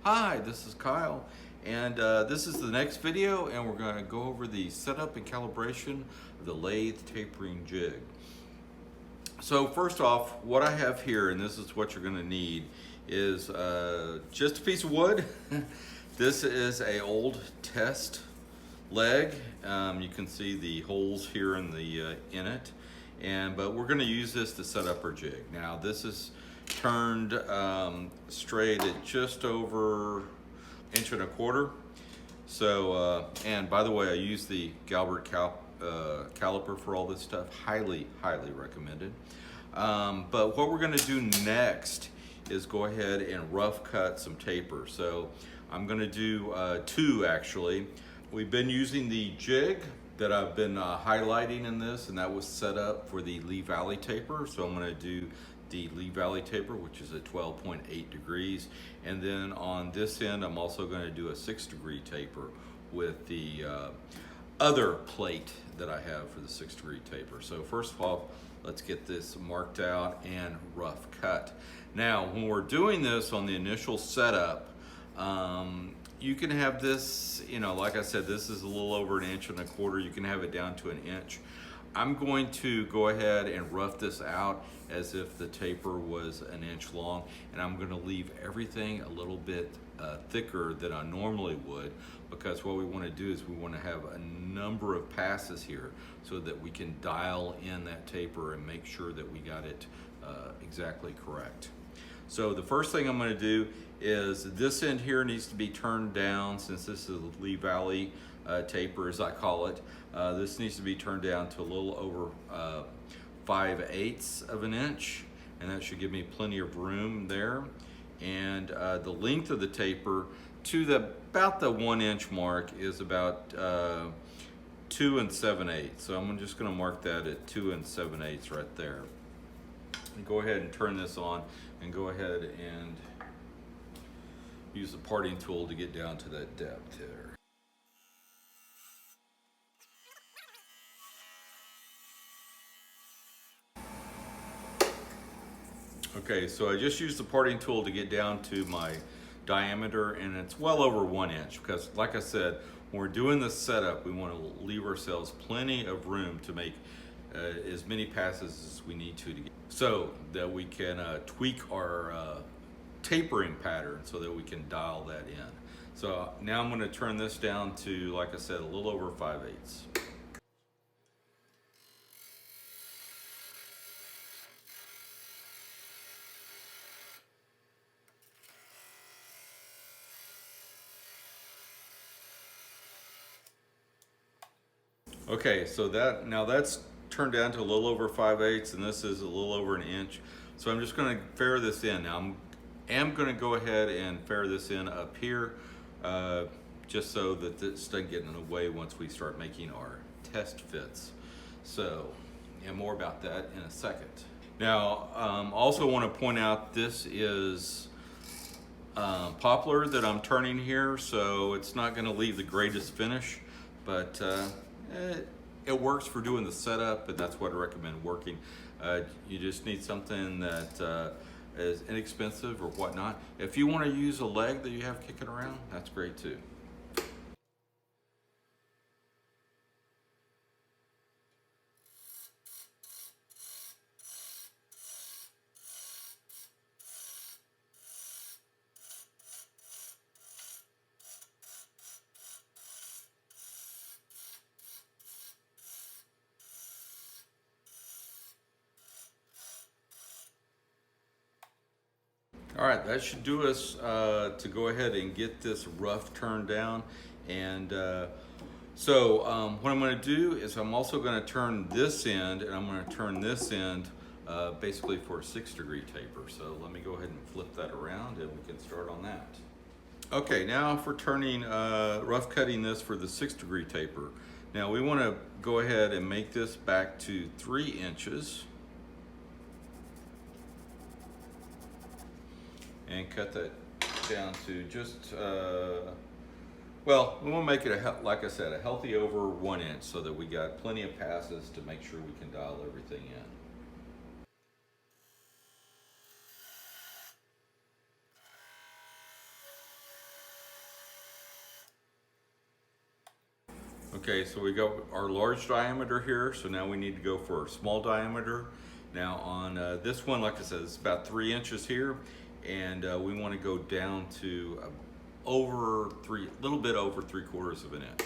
Hi, this is Kyle, and this is the next video, and we're going to go over the setup and calibration of the lathe tapering jig. So first off, what I have here, and this is what you're going to need, is just a piece of wood. This is a old test leg. You can see the holes here in the in it, but we're going to use this to set up our jig. Now this is turned straight at just over 1.25 inches. So, and by the way, I use the Galbert caliper for all this stuff. Highly recommended. But what we're going to do next is go ahead and rough cut some taper. So I'm going to do two actually. We've been using the jig that I've been highlighting in this, and that was set up for the Lee Valley taper. So I'm going to do the Lee Valley taper, which is at 12.8 degrees. And then on this end, I'm also going to do a 6-degree taper with the other plate that I have for the 6-degree taper. So first of all, let's get this marked out and rough cut. Now, when we're doing this on the initial setup, you can have this, like I said, this is a little over 1.25 inches. You can have it down to 1 inch. I'm going to go ahead and rough this out as if the taper was 1 inch long, and I'm going to leave everything a little bit thicker than I normally would, because what we want to do is we want to have a number of passes here so that we can dial in that taper and make sure that we got it exactly correct. So the first thing I'm going to do is this end here needs to be turned down, since this is a Lee Valley taper, as I call it. This needs to be turned down to a little over 5/8 of an inch, and that should give me plenty of room there. And the length of the taper to about the 1 inch mark is about 2 7/8. So I'm just going to mark that at 2 7/8 right there. And go ahead and turn this on, and go ahead and use the parting tool to get down to that depth there. Okay, so I just used the parting tool to get down to my diameter, and it's well over 1 inch, because like I said, when we're doing this setup, we want to leave ourselves plenty of room to make as many passes as we need to get, so that we can tweak our tapering pattern so that we can dial that in. So now I'm going to turn this down to, like I said, a little over 5/8. Okay, so now that's turned down to a little over 5/8, and this is a little over 1 inch. So I'm just going to ferre this in. Now I am going to go ahead and ferre this in up here, just so that this doesn't get in the way once we start making our test fits. So, and more about that in a second. Now, also want to point out, this is poplar that I'm turning here, so it's not going to leave the greatest finish, but it works for doing the setup, and that's what I recommend working. You just need something that is inexpensive or whatnot. If you want to use a leg that you have kicking around, that's great too. All right, that should do us to go ahead and get this rough turned down. And so what I'm going to do is I'm also going to turn this end, and I'm going to turn this end basically for a 6-degree taper. So let me go ahead and flip that around, and we can start on that. Okay, now for turning, rough cutting this for the 6-degree taper. Now we want to go ahead and make this back to 3 inches. And cut that down to just, well, we want to make it, like I said, a healthy over 1 inch, so that we got plenty of passes to make sure we can dial everything in. Okay, so we got our large diameter here, so now we need to go for a small diameter. Now on this one, like I said, it's about 3 inches here, and we want to go down to a little bit over 3/4 of an inch.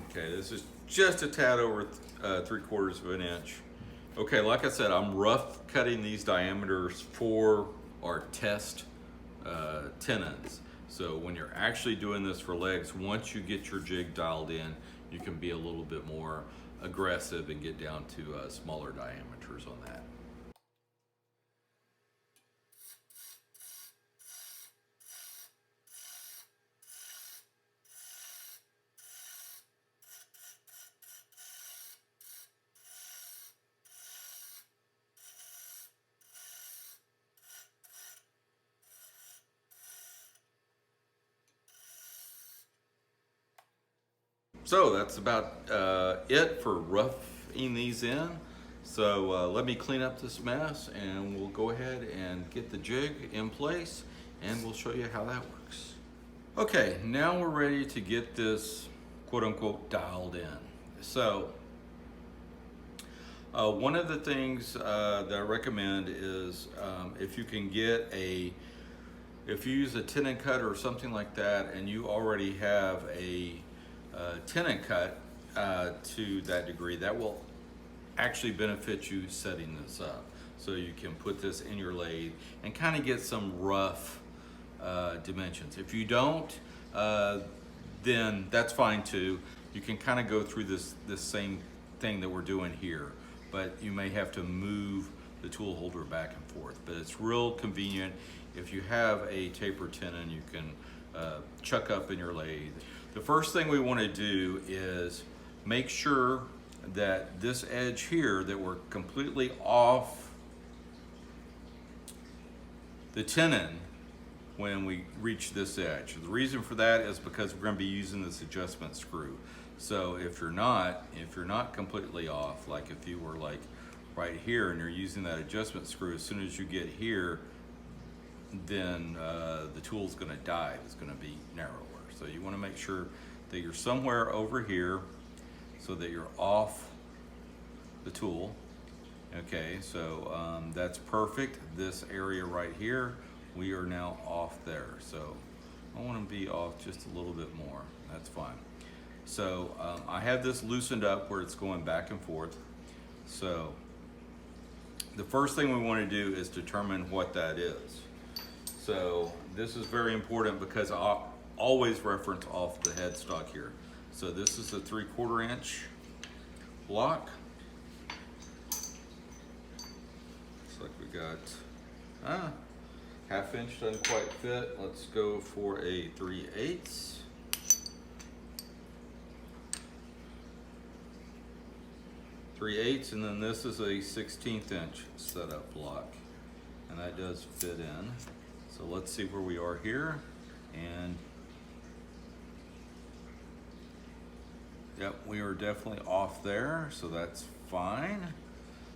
Okay, this is just a tad over 3/4 of an inch. Okay, like I said, I'm rough cutting these diameters for our test tenons. So when you're actually doing this for legs, once you get your jig dialed in, you can be a little bit more aggressive and get down to smaller diameters on that. So that's about it for roughing these in. So let me clean up this mess and we'll go ahead and get the jig in place and we'll show you how that works. Okay, now we're ready to get this quote unquote dialed in. So one of the things that I recommend is if you can get if you use a tenon cut or something like that and you already have a tenon cut to that degree, that will actually benefit you setting this up. So you can put this in your lathe and kind of get some rough dimensions. If you don't, then that's fine too. You can kind of go through this same thing that we're doing here, but you may have to move the tool holder back and forth. But it's real convenient. If you have a tapered tenon, you can chuck up in your lathe. The first thing we want to do is make sure that this edge here, that we're completely off the tenon when we reach this edge. The reason for that is because we're going to be using this adjustment screw. So if you're not completely off, like if you were like right here and you're using that adjustment screw, as soon as you get here, then the tool's going to dive. It's going to be narrower. So you want to make sure that you're somewhere over here so that you're off the tool. Okay, so that's perfect. This area right here, we are now off there. So I want to be off just a little bit more. That's fine. So I have this loosened up where it's going back and forth. So the first thing we want to do is determine what that is. So this is very important because I always reference off the headstock here. So this is a 3/4 inch block. Looks like we got ½ inch doesn't quite fit. Let's go for a 3/8. And then this is a 1/16 inch setup block, and that does fit in. So let's see where we are here, and yep, we are definitely off there, so that's fine.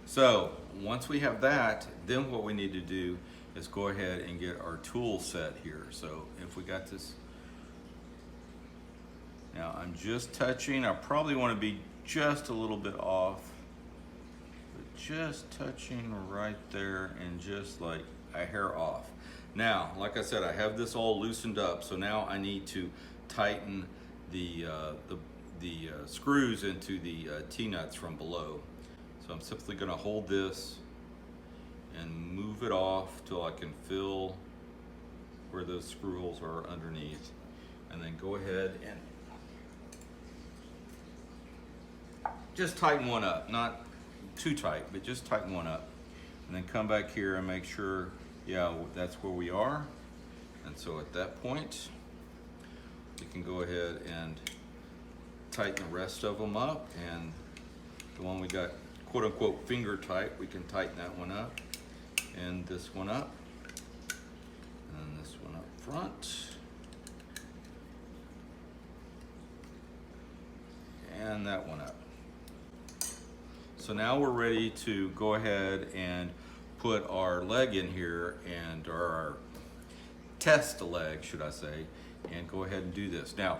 So once we have that, then what we need to do is go ahead and get our tool set here. So if we got this, now I'm just touching, I probably want to be just a little bit off, but just touching right there and just like a hair off. Now, like I said, I have this all loosened up, so now I need to tighten the screws into the T-nuts from below. So I'm simply going to hold this and move it off till I can feel where those screw holes are underneath, and then go ahead and just tighten one up, not too tight, but just tighten one up, and then come back here and make sure, yeah, that's where we are. And so at that point, we can go ahead and tighten the rest of them up, and the one we got quote unquote finger tight, we can tighten that one up, and this one up, and this one up front, and that one up. So now we're ready to go ahead and put our leg in here, and or our test leg, should I say, and go ahead and do this. Now,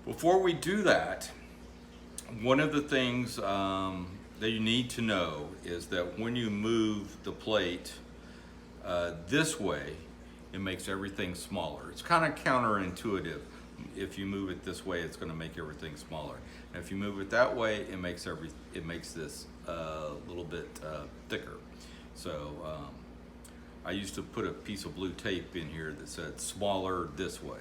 before we do that, one of the things that you need to know is that when you move the plate this way, it makes everything smaller. It's kind of counterintuitive. If you move it this way, it's going to make everything smaller. And if you move it that way, it makes this a little bit thicker. So I used to put a piece of blue tape in here that said smaller this way.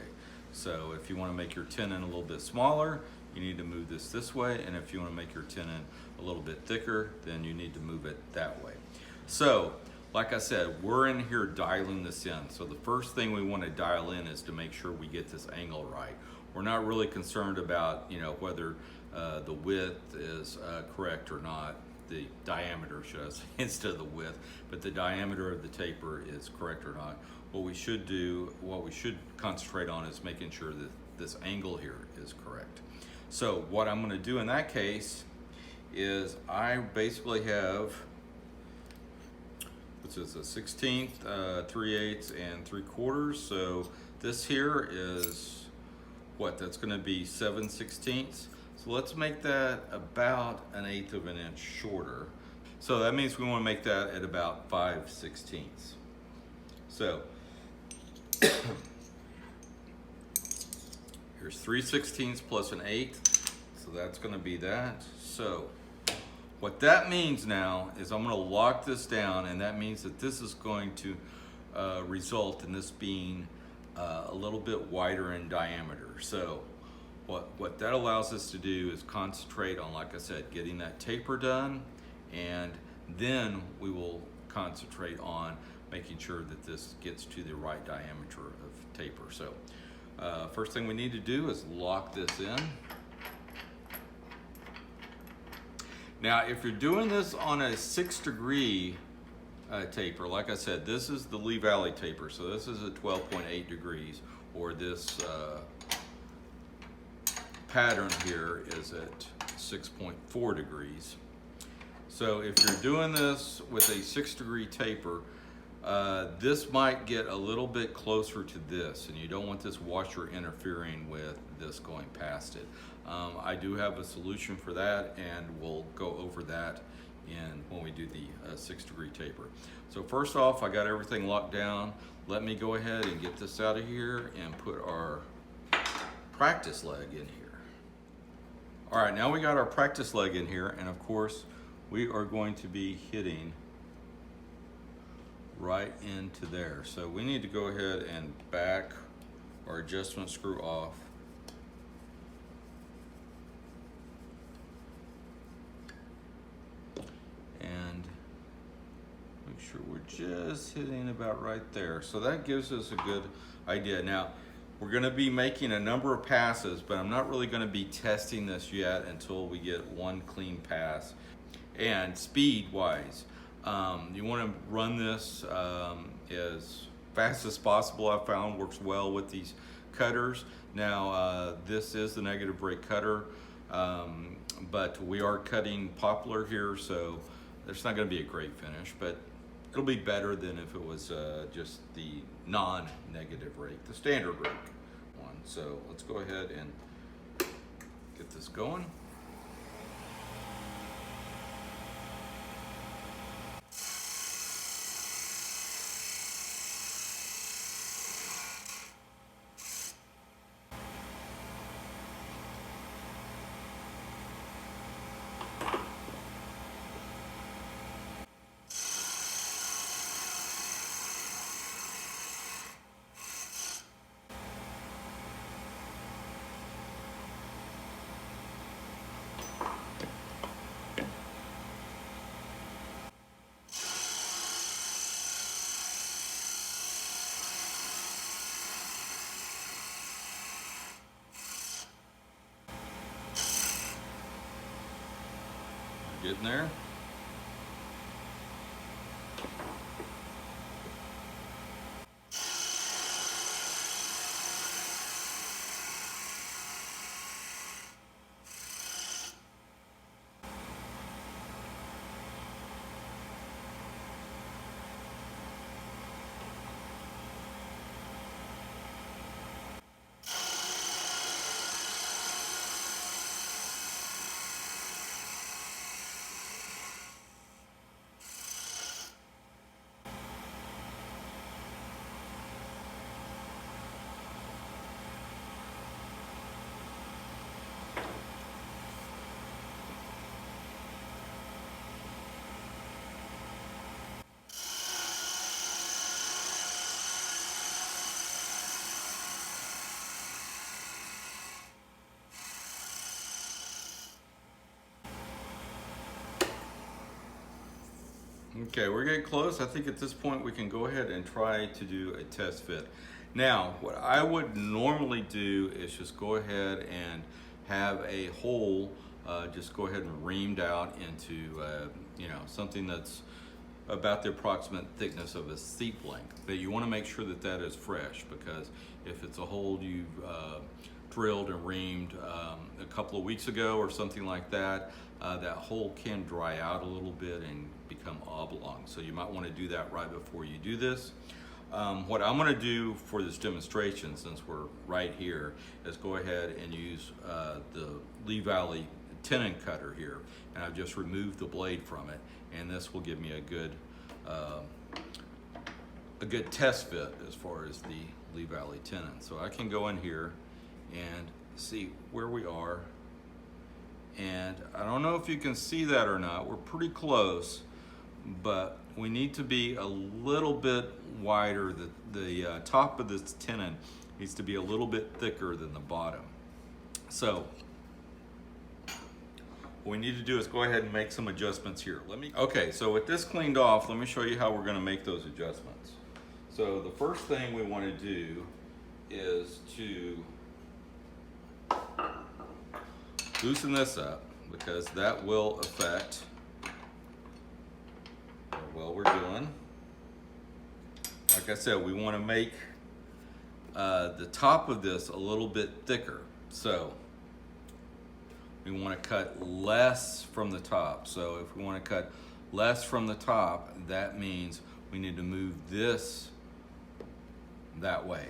So if you want to make your tenon a little bit smaller, you need to move this way. And if you want to make your tenon a little bit thicker, then you need to move it that way. So like I said, we're in here dialing this in. So the first thing we want to dial in is to make sure we get this angle right. We're not really concerned about, whether the width is correct or not. The diameter, should I say, instead of the width, but the diameter of the taper is correct or not. What we should concentrate on is making sure that this angle here is correct. So what I'm going to do in that case is I basically have, this is a 16th, 3/8, and 3/4. So this here is what? That's going to be 7/16. So let's make that about 1/8 of an inch shorter. So that means we want to make that at about 5/16. So here's 3/16 plus 1/8. So that's going to be that. So what that means now is I'm going to lock this down, and that means that this is going to result in this being a little bit wider in diameter. So what that allows us to do is concentrate on, like I said, getting that taper done, and then we will concentrate on making sure that this gets to the right diameter of taper. So first thing we need to do is lock this in. Now, if you're doing this on a 6-degree taper, like I said, this is the Lee Valley taper, so this is at 12.8 degrees, or this pattern here is at 6.4 degrees. So if you're doing this with a 6-degree taper, this might get a little bit closer to this, and you don't want this washer interfering with this going past it. I do have a solution for that, and we'll go over that when we do the 6-degree taper. So first off, I got everything locked down. Let me go ahead and get this out of here and put our practice leg in here. All right, now we got our practice leg in here, and of course, we are going to be hitting right into there. So we need to go ahead and back our adjustment screw off. And make sure we're just hitting about right there. So that gives us a good idea. Now, we're going to be making a number of passes, but I'm not really going to be testing this yet until we get one clean pass. And speed-wise, you want to run this as fast as possible. I found works well with these cutters. Now, this is the negative brake cutter, but we are cutting poplar here, so there's not going to be a great finish, but it'll be better than if it was just the non-negative rake, the standard rake one. So let's go ahead and get this going. Getting there. Okay, we're getting close. I think at this point we can go ahead and try to do a test fit. Now, what I would normally do is just go ahead and have a hole just go ahead and reamed out into you know, something that's about the approximate thickness of a seat length. But you want to make sure that that is fresh, because if it's a hole you've drilled and reamed a couple of weeks ago or something like that, that hole can dry out a little bit and become oblong. So you might want to do that right before you do this. What I'm going to do for this demonstration, since we're right here, is go ahead and use the Lee Valley tenon cutter here, and I've just removed the blade from it, and this will give me a good test fit as far as the Lee Valley tenon. So I can go in here and see where we are, and I don't know if you can see that or not. We're pretty close, but we need to be a little bit wider. The top of this tenon needs to be a little bit thicker than the bottom. So what we need to do is go ahead and make some adjustments here. Okay, so with this cleaned off, let me show you how we're going to make those adjustments. So the first thing we want to do is to loosen this up, because that will affect how well we're doing. Like I said, we want to make the top of this a little bit thicker. So we want to cut less from the top. So if we want to cut less from the top, that means we need to move this that way.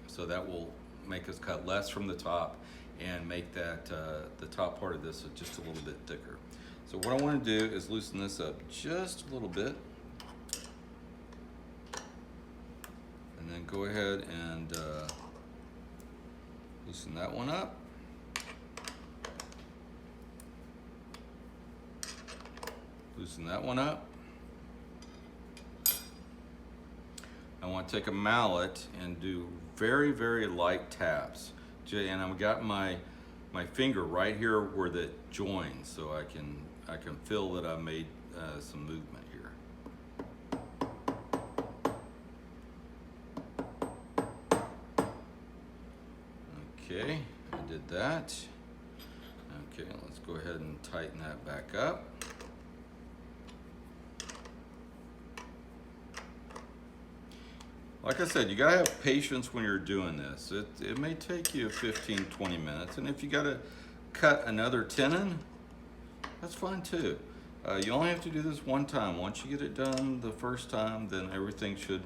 So that will make us cut less from the top and make that the top part of this just a little bit thicker. So what I want to do is loosen this up just a little bit, and then go ahead and loosen that one up. Loosen that one up. I want to take a mallet and do very, very light taps. And I've got my finger right here where that joins, so I can feel that I made some movement here. Okay, I did that. Okay, let's go ahead and tighten that back up. Like I said, you gotta have patience when you're doing this. It may take you 15-20 minutes, and if you gotta cut another tenon, that's fine too. You only have to do this one time. Once you get it done the first time, then everything should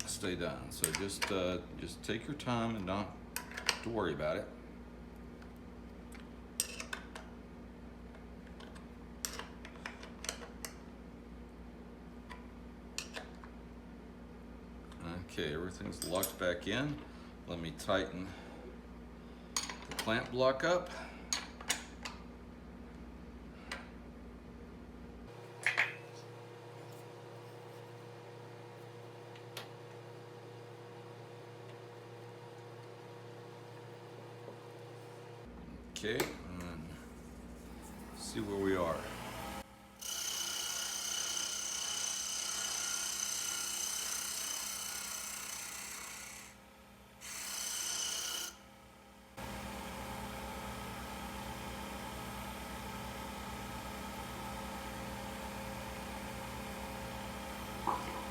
stay done. So just take your time and not to worry about it. Okay, everything's locked back in. Let me tighten the clamp block up. Okay, and see where we are.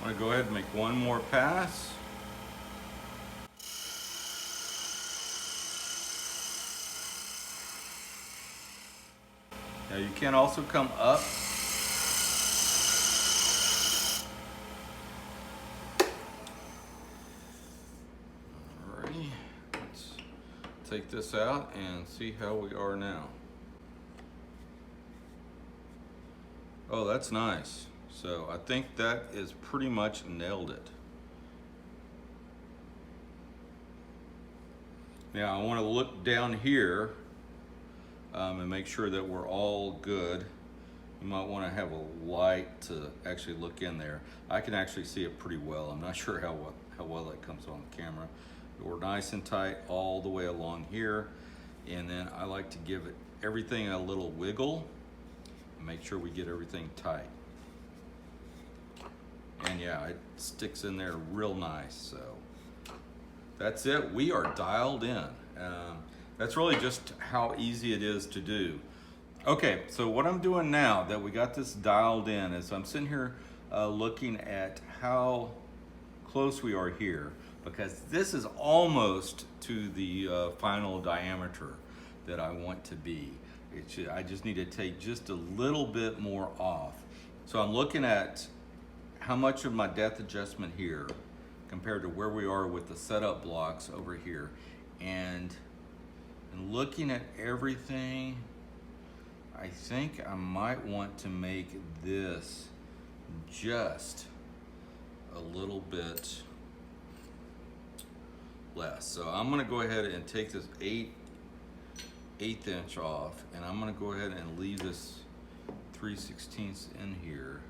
I'm going to go ahead and make one more pass. Now you can also come up. Alrighty, let's take this out and see how we are now. Oh, that's nice. So I think that is pretty much nailed it. Now I want to look down here and make sure that we're all good. You might want to have a light to actually look in there. I can actually see it pretty well. I'm not sure how well that comes on camera. But we're nice and tight all the way along here. And then I like to give it everything a little wiggle and make sure we get everything tight. and yeah, it sticks in there real nice. So that's it. We are dialed in. That's really just how easy it is to do. Okay, so what I'm doing now that we got this dialed in is I'm sitting here looking at how close we are here, because this is almost to the final diameter that I want to be. I just need to take just a little bit more off. So I'm looking at how much of my depth adjustment here compared to where we are with the setup blocks over here, and looking at everything, I think I might want to make this just a little bit less. So I'm gonna go ahead and take this 1/8 inch off, and I'm gonna go ahead and leave this 3/16 in here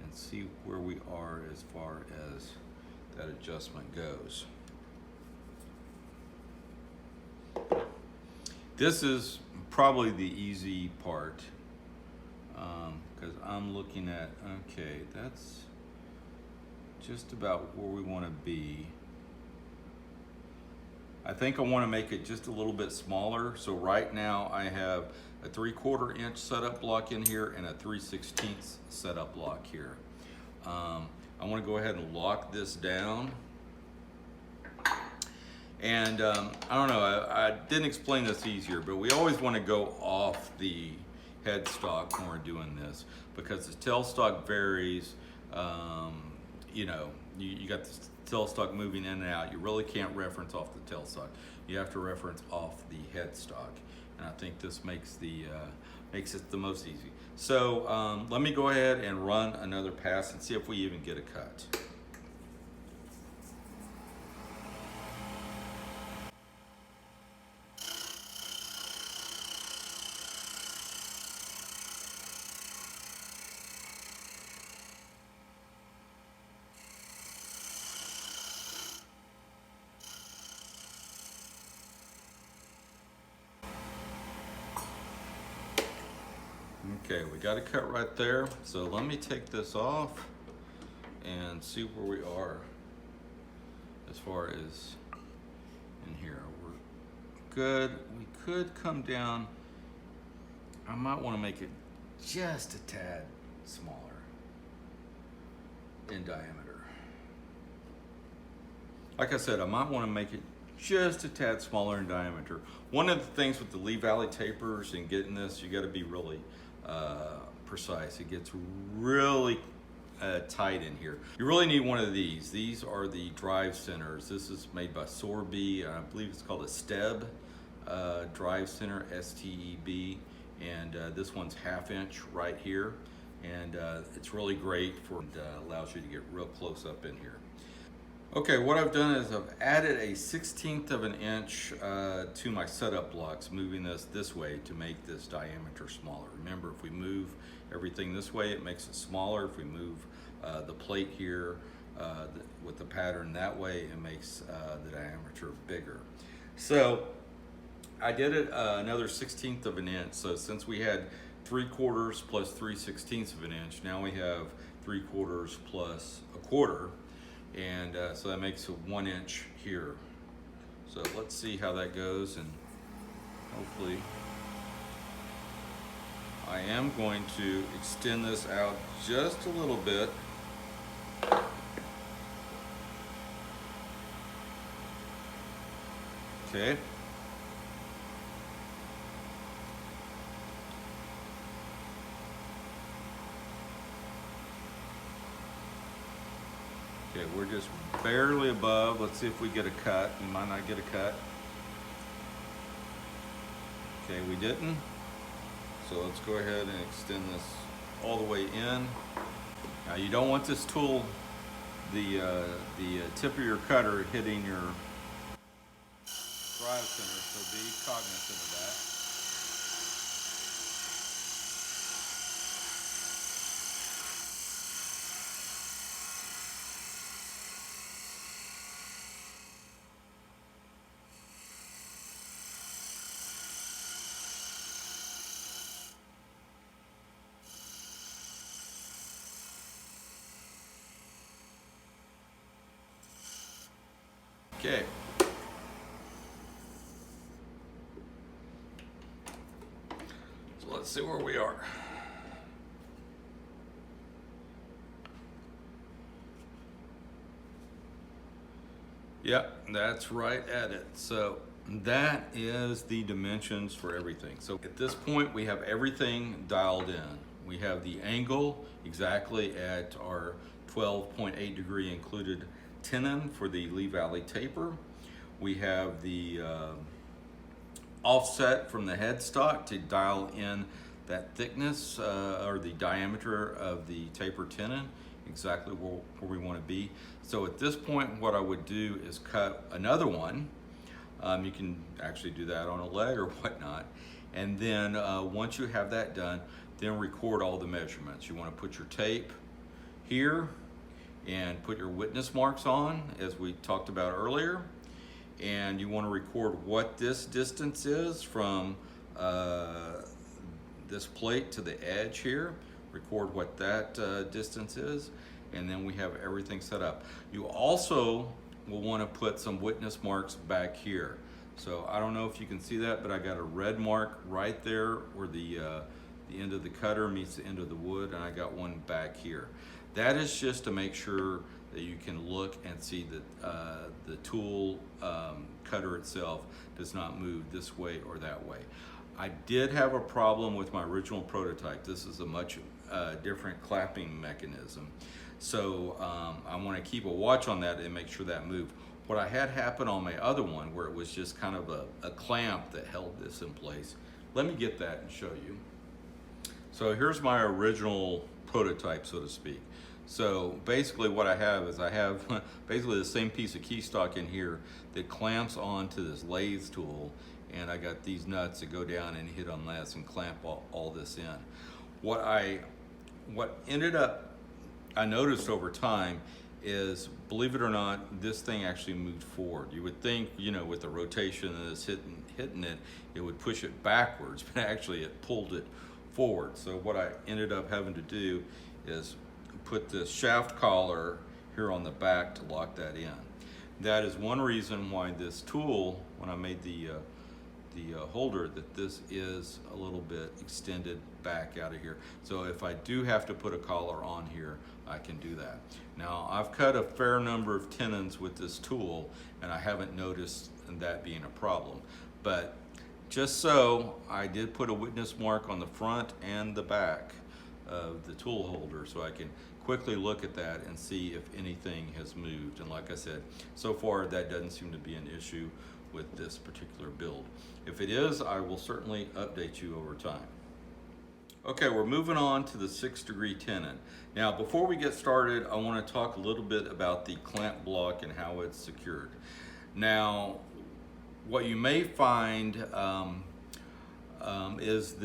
and see where we are as far as that adjustment goes. This is probably the easy part, because I'm looking at, okay, that's just about where we want to be. I think I want to make it just a little bit smaller. So right now I have a 3/4 inch setup block in here and a 3/16 setup block here. I want to go ahead and lock this down. And I don't know, I didn't explain this easier, but we always want to go off the headstock when we're doing this, because the tailstock varies. You know, you got the tailstock moving in and out. You really can't reference off the tailstock. You have to reference off the headstock, and I think this makes it the most easy. So let me go ahead and run another pass and see if we even get a cut. Okay, we got a cut right there. So let me take this off and see where we are as far as in here. We're good. We could come down. I might want to make it just a tad smaller in diameter. Like I said, I might want to make it just a tad smaller in diameter. One of the things with the Lee Valley tapers and getting this, you got to be really precise. It gets really tight in here. You really need one of these. These are the drive centers. This is made by Sorby. I believe it's called a STEB drive center, STEB, and this one's 1/2 inch right here, and it's really great for allows you to get real close up in here. Okay, what I've done is I've added a 1/16 of an inch to my setup blocks, moving this way to make this diameter smaller. Remember, if we move everything this way, it makes it smaller. If we move the plate here with the pattern that way, it makes the diameter bigger. So I did it another 1/16 of an inch. So since we had 3/4 plus 3/16 of an inch, now we have 3/4 plus 1/4. And so that makes it 1 inch here. So let's see how that goes, and hopefully I am going to extend this out just a little bit. Okay. Okay, we're just barely above. Let's see if we get a cut. We might not get a cut. Okay, we didn't. So let's go ahead and extend this all the way in. Now you don't want this tool, the tip of your cutter hitting your drive center, so be cognizant of that. Okay. So let's see where we are. Yep, that's right at it. So that is the dimensions for everything. So at this point, we have everything dialed in. We have the angle exactly at our 12.8 degree included tenon for the Lee Valley taper. We have the offset from the headstock to dial in that thickness or the diameter of the taper tenon, exactly where we want to be. So at this point, what I would do is cut another one. You can actually do that on a leg or whatnot. And then once you have that done, then record all the measurements. You want to put your tape here and put your witness marks on, as we talked about earlier. And you want to record what this distance is from this plate to the edge here. Record what that distance is, and then we have everything set up. You also will want to put some witness marks back here. So I don't know if you can see that, but I got a red mark right there where the end of the cutter meets the end of the wood, and I got one back here. That is just to make sure that you can look and see that the tool cutter itself does not move this way or that way. I did have a problem with my original prototype. This is a much different clamping mechanism. So I want to keep a watch on that and make sure that moved. What I had happen on my other one, where it was just kind of a clamp that held this in place. Let me get that and show you. So here's my original prototype, so to speak. So basically what I have is I have basically the same piece of key stock in here that clamps onto this lathe tool, and I got these nuts that go down and hit on this and clamp all this in. What ended up, I noticed over time, is, believe it or not, this thing actually moved forward. You would think, you know, with the rotation of this hitting it, it would push it backwards, but actually it pulled it forward. So what I ended up having to do is put this shaft collar here on the back to lock that in. That is one reason why this tool, when I made the holder, that this is a little bit extended back out of here. So if I do have to put a collar on here, I can do that. Now, I've cut a fair number of tenons with this tool, and I haven't noticed that being a problem. But just so, I did put a witness mark on the front and the back of the tool holder, so I can quickly look at that and see if anything has moved. And like I said, so far that doesn't seem to be an issue with this particular build. If it is, I will certainly update you over time. Okay, we're moving on to the 6 degree tenon. Now, before we get started, I want to talk a little bit about the clamp block and how it's secured. Now, what you may find is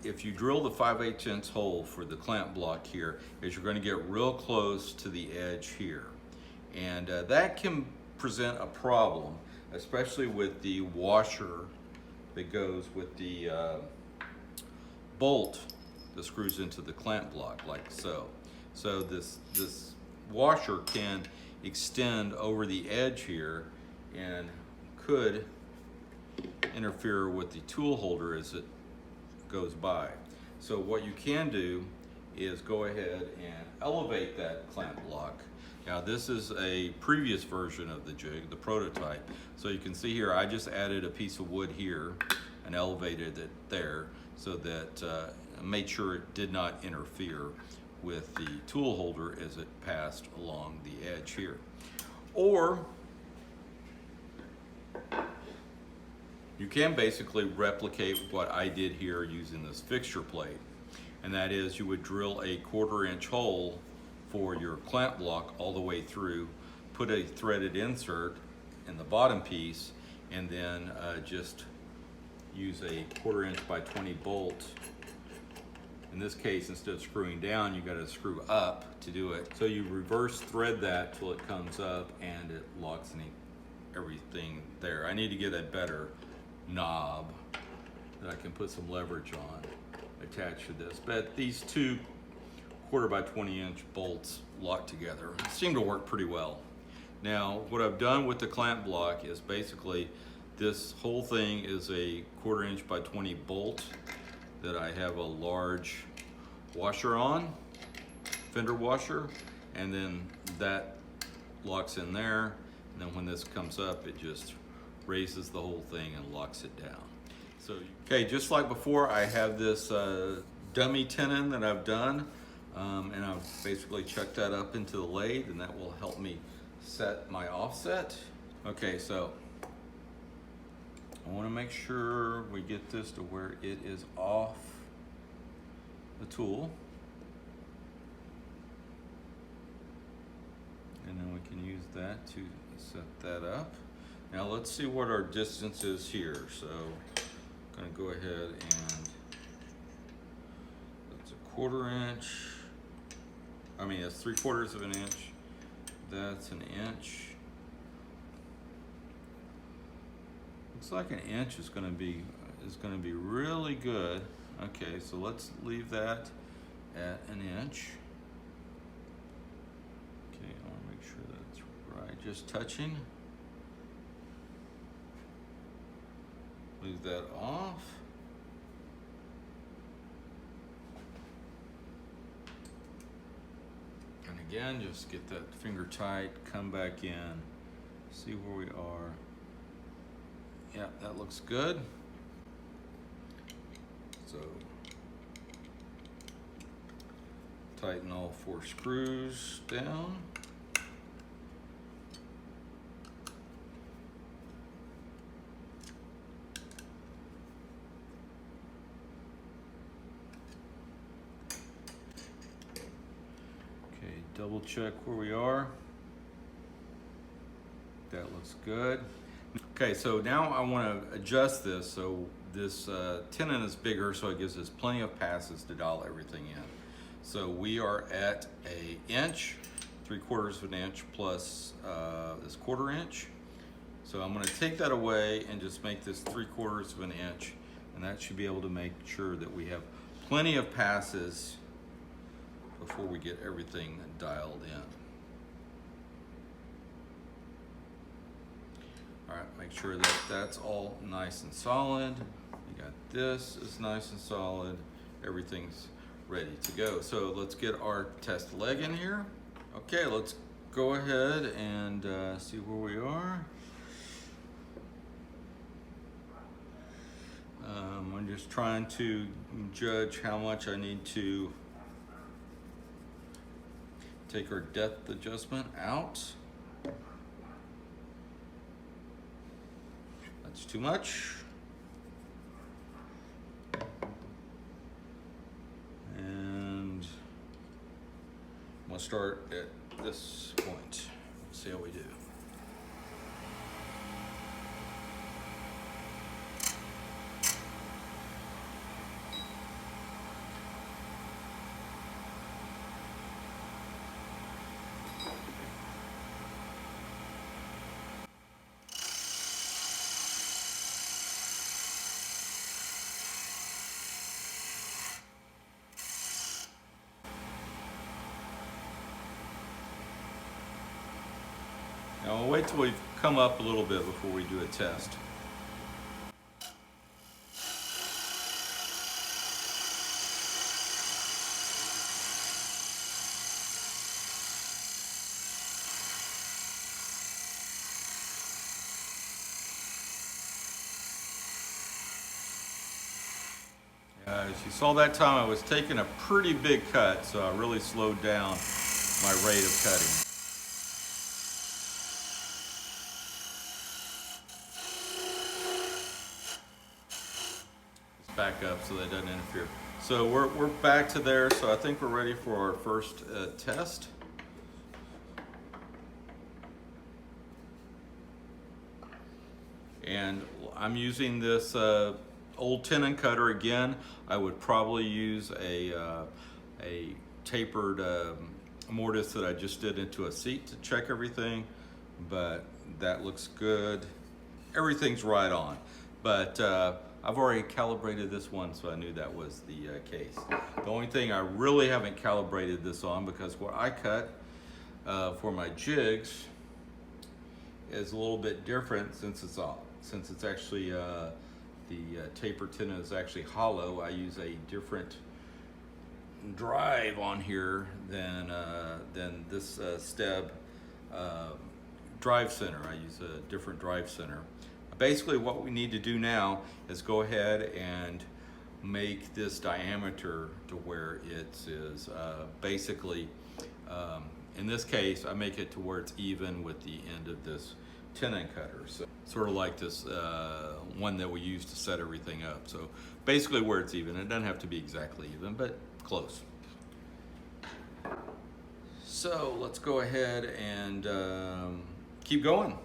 if you drill the 5/8" hole for the clamp block here, is you're going to get real close to the edge here. And that can present a problem, especially with the washer that goes with the bolt that screws into the clamp block, like so. So this washer can extend over the edge here and could interfere with the tool holder as it goes by. So what you can do is go ahead and elevate that clamp block. Now this is a previous version of the jig, the prototype. So you can see here, I just added a piece of wood here and elevated it there so that made sure it did not interfere with the tool holder as it passed along the edge here. Or you can basically replicate what I did here using this fixture plate. And that is, you would drill a 1/4" hole for your clamp block all the way through, put a threaded insert in the bottom piece, and then just use a 1/4" by 20 bolt. In this case, instead of screwing down, you got to screw up to do it. So you reverse thread that till it comes up and it locks everything there. I need to get a better knob that I can put some leverage on attached to this. But these two 1/4" by 20" bolts locked together seem to work pretty well. Now, what I've done with the clamp block is basically this whole thing is a 1/4 inch by 20 bolt that I have a large washer on, fender washer, and then that locks in there. And then when this comes up, it just raises the whole thing and locks it down. So, okay, just like before, I have this dummy tenon that I've done, and I've basically chucked that up into the lathe, and that will help me set my offset. Okay, so I want to make sure we get this to where it is off the tool, and then we can use that to set that up. Now let's see what our distance is here. So I'm going to go ahead and that's a 1/4 inch. I mean, it's 3/4 of an inch. That's an inch. Looks like an inch is going to be really good. Okay, so let's leave that at an inch. Okay, I want to make sure that's right. Just touching. Leave that off. And again, just get that finger tight, come back in, see where we are. Yeah, that looks good. So tighten all 4 screws down. Okay, double check where we are. That looks good. Okay, so now I want to adjust this. So this tenon is bigger, so it gives us plenty of passes to dial everything in. So we are at an inch, 3/4 of an inch plus this 1/4 inch. So I'm going to take that away and just make this 3/4 of an inch, and that should be able to make sure that we have plenty of passes before we get everything dialed in. All right, make sure that that's all nice and solid. You got this is nice and solid. Everything's ready to go. So let's get our test leg in here. Okay, let's go ahead and see where we are. I'm just trying to judge how much I need to take our depth adjustment out. That's too much. And I'm gonna start at this point. See how we do. Now we'll wait till we've come up a little bit before we do a test. As you saw that time, I was taking a pretty big cut, so I really slowed down my rate of cutting. Back up so that doesn't interfere. So we're back to there, so I think we're ready for our first test. And I'm using this old tenon cutter again. I would probably use a tapered mortise that I just did into a seat to check everything, but that looks good. Everything's right on, but I've already calibrated this one, so I knew that was the case. The only thing I really haven't calibrated this on, because what I cut for my jigs is a little bit different since it's actually the taper tenon is actually hollow. I use a different drive on here than this steb drive center. I use a different drive center. Basically what we need to do now is go ahead and make this diameter to where it is basically, in this case, I make it to where it's even with the end of this tenon cutter. So sort of like this one that we use to set everything up. So basically where it's even. It doesn't have to be exactly even, but close. So let's go ahead and keep going.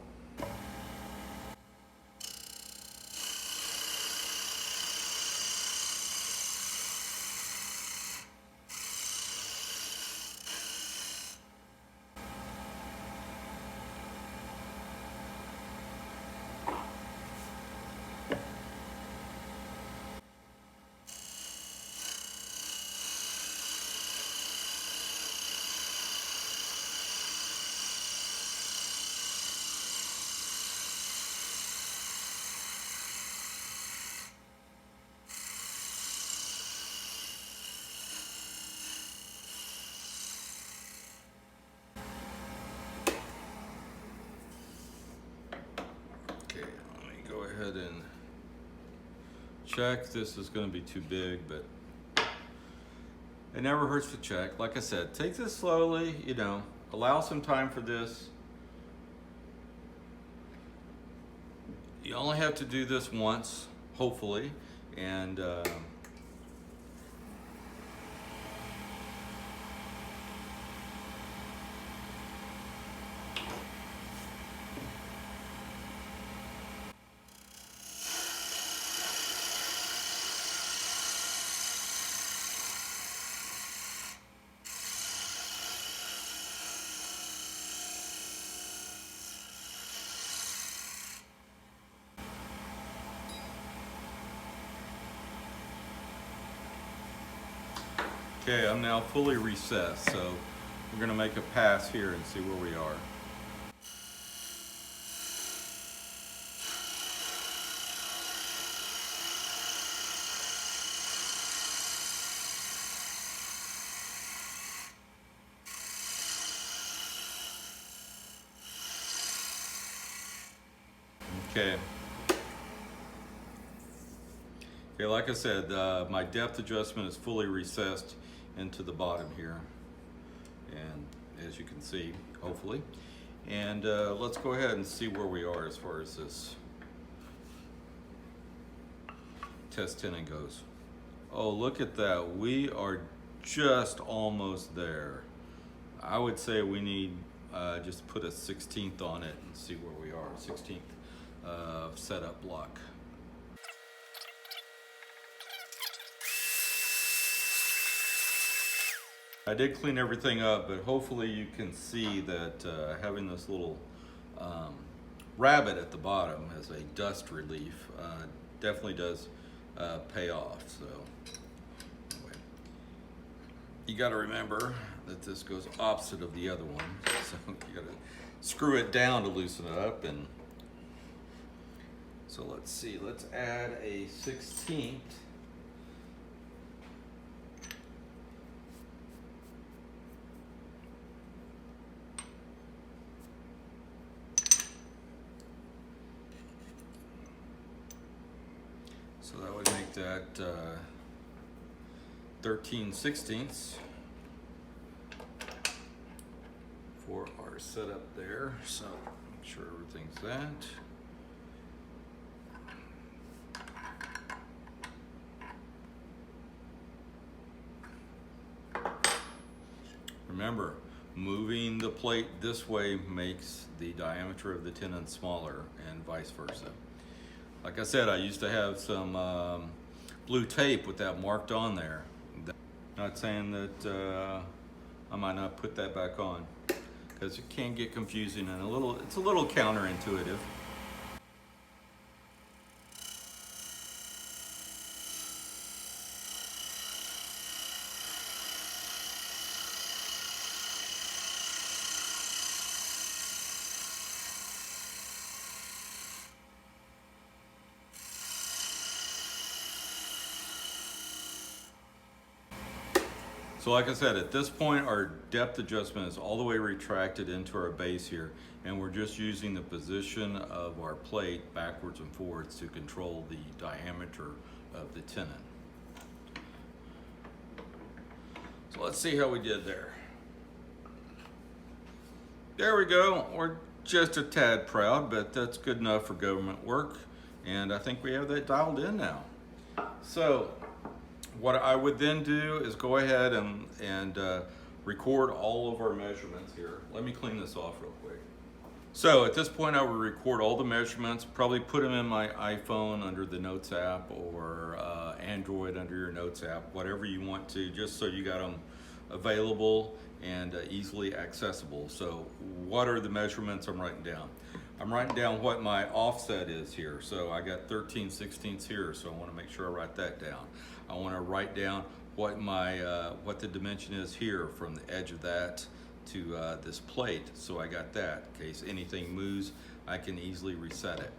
Ahead and check. This is going to be too big, but it never hurts to check. Like I said, take this slowly, you know, allow some time for this. You only have to do this once, hopefully, and okay, I'm now fully recessed, so we're going to make a pass here and see where we are. Okay. Okay, like I said, my depth adjustment is fully recessed into the bottom here, and as you can see, hopefully. And let's go ahead and see where we are as far as this test tenon goes. Oh, look at that. We are just almost there. I would say we need just put a 1/16 on it and see where we are. 1/16 setup block. I did clean everything up, but hopefully you can see that having this little rabbet at the bottom as a dust relief definitely does pay off. So anyway, you got to remember that this goes opposite of the other one, so you got to screw it down to loosen it up. And so let's see, let's add a 1/16. So that would make that 13/16 for our setup there. So make sure everything's that. Remember, moving the plate this way makes the diameter of the tenon smaller and vice versa. Like I said, I used to have some blue tape with that marked on there. Not saying that I might not put that back on, because it can get confusing and it's a little counterintuitive. So like I said, at this point, our depth adjustment is all the way retracted into our base here, and we're just using the position of our plate backwards and forwards to control the diameter of the tenon. So let's see how we did there. There we go. We're just a tad proud, but that's good enough for government work, and I think we have that dialed in now. So what I would then do is go ahead and record all of our measurements here. Let me clean this off real quick. So at this point I would record all the measurements, probably put them in my iPhone under the Notes app, or Android under your Notes app, whatever you want to, just so you got them available and easily accessible. So what are the measurements I'm writing down? I'm writing down what my offset is here. So I got 13/16 here, so I want to make sure I write that down. I want to write down what my what the dimension is here from the edge of that to this plate, so I got that. In case anything moves, I can easily reset it.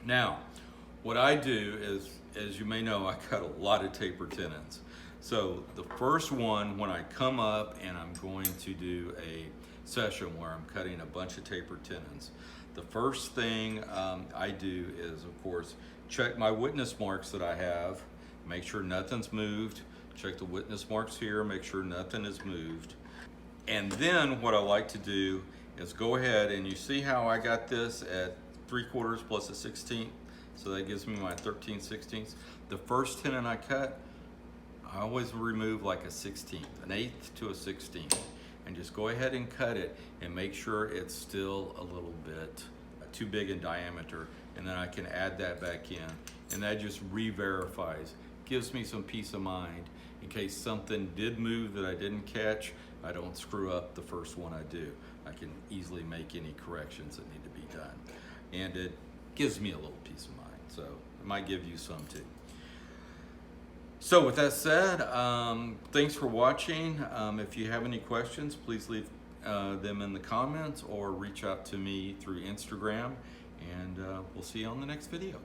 Now, what I do is, as you may know, I cut a lot of taper tenons. So the first one, when I come up and I'm going to do a session where I'm cutting a bunch of taper tenons, the first thing I do is, of course, check my witness marks that I have, make sure nothing's moved, check the witness marks here, make sure nothing is moved. And then what I like to do is go ahead, and you see how I got this at 3/4 plus a 16th, so that gives me my 13/16. The first tenon I cut, I always remove like a 16th, an 1/8 to a 16th, and just go ahead and cut it and make sure it's still a little bit too big in diameter, and then I can add that back in, and that just re-verifies, gives me some peace of mind in case something did move that I didn't catch. I don't screw up the first one I do. I can easily make any corrections that need to be done, and it gives me a little peace of mind, so it might give you some too. So with that said, thanks for watching. If you have any questions, please leave them in the comments or reach out to me through Instagram, and we'll see you on the next video.